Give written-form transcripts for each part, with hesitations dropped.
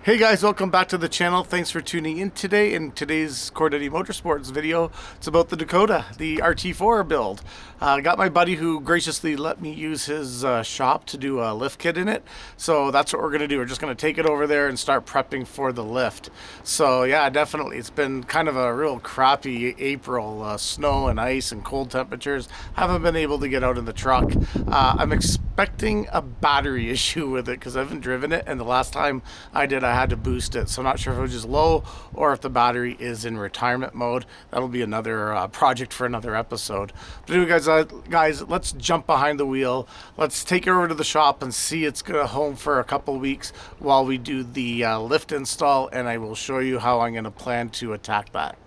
Hey guys, welcome back to the channel. Thanks for tuning in today. In today's Cordetti Motorsports video, it's about the Dakota, the RT4 build. I got my buddy who graciously let me use his shop to do a lift kit in it. So that's what we're going to do. We're just going to take it over there and start prepping for the lift. So yeah, definitely. It's been kind of a real crappy April. Snow and ice and cold temperatures. Haven't been able to get out in the truck. I'm expecting a battery issue with it because I haven't driven it, and the last time I did, I had to boost it. So I'm not sure if it was just low or if the battery is in retirement mode. That'll be another project for another episode. But anyway, guys, let's jump behind the wheel. Let's take it over to the shop and see it's gonna home for a couple weeks while we do the lift install, and I will show you how I'm going to plan to attack that.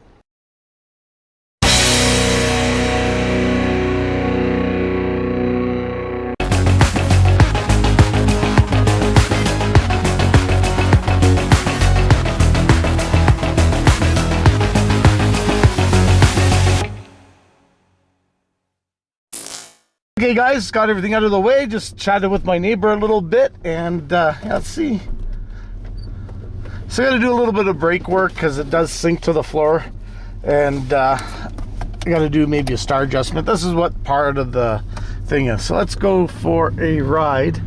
Okay guys, got everything out of the way, just chatted with my neighbor a little bit, and let's see. So I got to do a little bit of brake work because it does sink to the floor, and I got to do maybe a star adjustment. This is what part of the thing is. So let's go for a ride.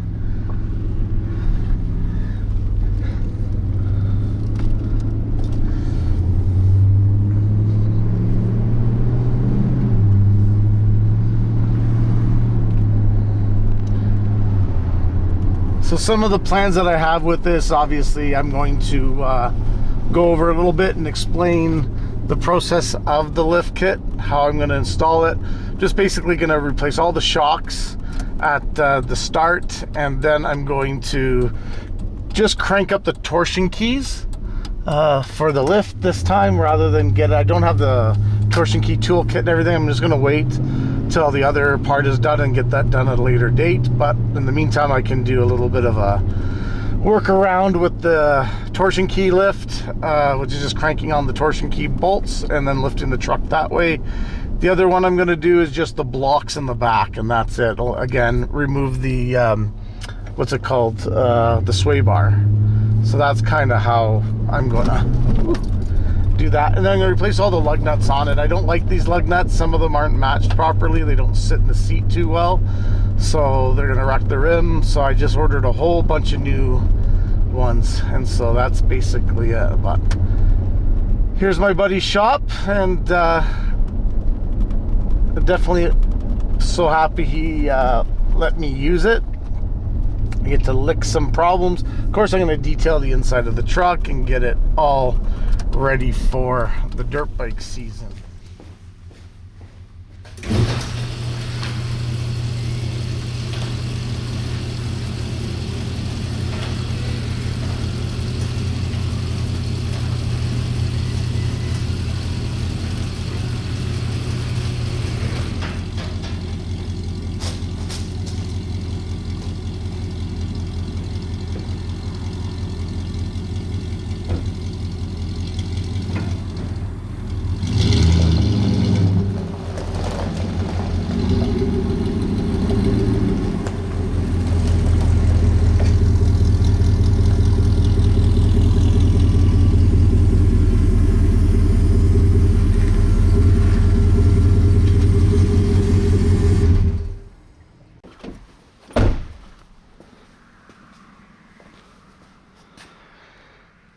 So some of the plans that I have with this, obviously I'm going to go over a little bit and explain the process of the lift kit, how I'm going to install it. Just basically going to replace all the shocks at the start, and then I'm going to just crank up the torsion keys for the lift this time, rather than I don't have the torsion key toolkit and everything. I'm just going to wait till the other part is done and get that done at a later date. But in the meantime, I can do a little bit of a workaround with the torsion key lift, which is just cranking on the torsion key bolts and then lifting the truck that way. The other one I'm going to do is just the blocks in the back, and that's it. Again, remove the what's it called, the sway bar. So that's kind of how I'm gonna do that, and then I'm going to replace all the lug nuts on it. I don't like these lug nuts. Some of them aren't matched properly. They don't sit in the seat too well, so they're going to wreck the rim. So I just ordered a whole bunch of new ones, and so that's basically it. But here's my buddy's shop, and definitely so happy he let me use it. I get to lick some problems. Of course, I'm going to detail the inside of the truck and get it all ready for the dirt bike season.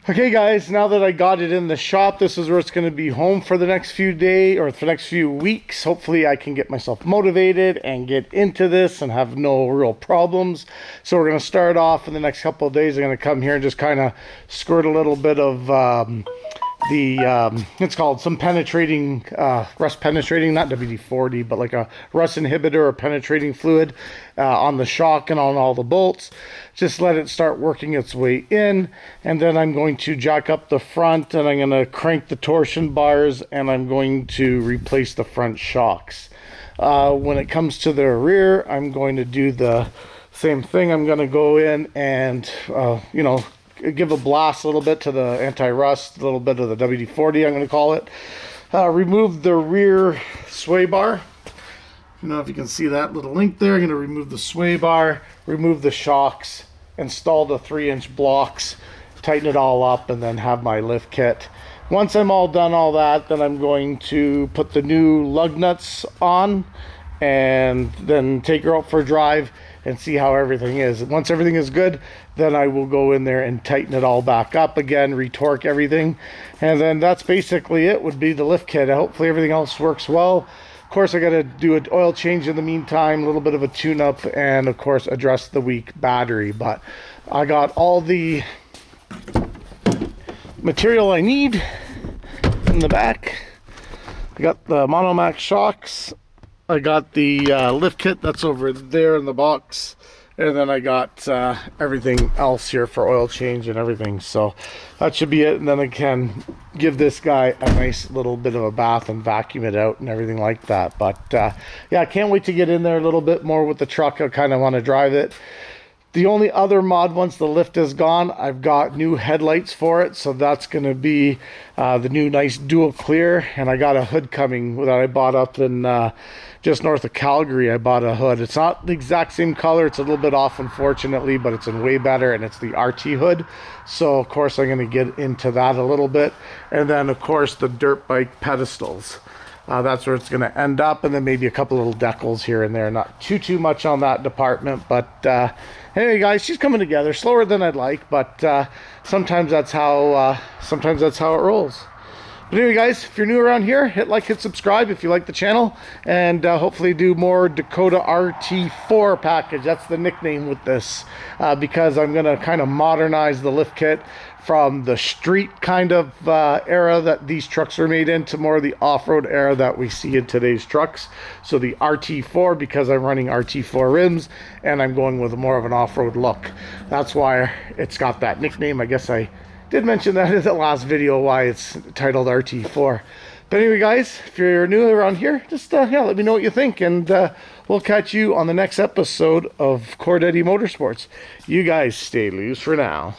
Okay guys, now that I got it in the shop, this is where it's going to be home for the next few days, or for the next few weeks. Hopefully I can get myself motivated and get into this and have no real problems. So we're going to start off in the next couple of days. I'm going to come here and just kind of squirt a little bit of it's called some penetrating, rust penetrating, not WD-40, but like a rust inhibitor or penetrating fluid on the shock and on all the bolts. Just let it start working its way in, and then I'm going to jack up the front, and I'm going to crank the torsion bars, and I'm going to replace the front shocks. When it comes to the rear, I'm going to do the same thing. I'm going to go in and give a blast a little bit to the anti-rust, a little bit of the WD-40, I'm going to call it. Remove the rear sway bar. I don't know if you can see that little link there. I'm going to remove the sway bar, remove the shocks, install the 3-inch blocks, tighten it all up, and then have my lift kit. Once I'm all done all that, then I'm going to put the new lug nuts on and then take her out for a drive and see how everything is. Once everything is good, then I will go in there and tighten it all back up again, retorque everything, and then that's basically it, would be the lift kit. Hopefully everything else works well. Of course, I got to do an oil change in the meantime, a little bit of a tune-up, and of course address the weak battery. But I got all the material I need in the back. I got the Monomax shocks. I got the lift kit that's over there in the box, and then I got everything else here for oil change and everything. So that should be it, and then I can give this guy a nice little bit of a bath and vacuum it out and everything like that. But yeah, I can't wait to get in there a little bit more with the truck. I kind of want to drive it. The only other mod, once the lift is gone, I've got new headlights for it. So that's going to be the new nice dual clear. And I got a hood coming that I bought up in just north of Calgary. I bought a hood. It's not the exact same color. It's a little bit off, unfortunately, but it's in way better. And it's the RT hood. So, of course, I'm going to get into that a little bit. And then, of course, the dirt bike pedestals. That's where it's going to end up, and then maybe a couple little decals here and there. Not too much on that department, but anyway, guys, she's coming together slower than I'd like, but sometimes that's how it rolls. But anyway, guys, if you're new around here, hit like, hit subscribe if you like the channel, and hopefully do more Dakota RT4 package. That's the nickname with this, because I'm going to kind of modernize the lift kit from the street kind of era that these trucks are made in to more of the off-road era that we see in today's trucks. So the RT4, because I'm running RT4 rims and I'm going with more of an off-road look. That's why it's got that nickname. I guess I did mention that in the last video, why it's titled RT4. But anyway, guys, if you're new around here, just yeah, let me know what you think, and we'll catch you on the next episode of Cordetti Motorsports. You guys stay loose for now.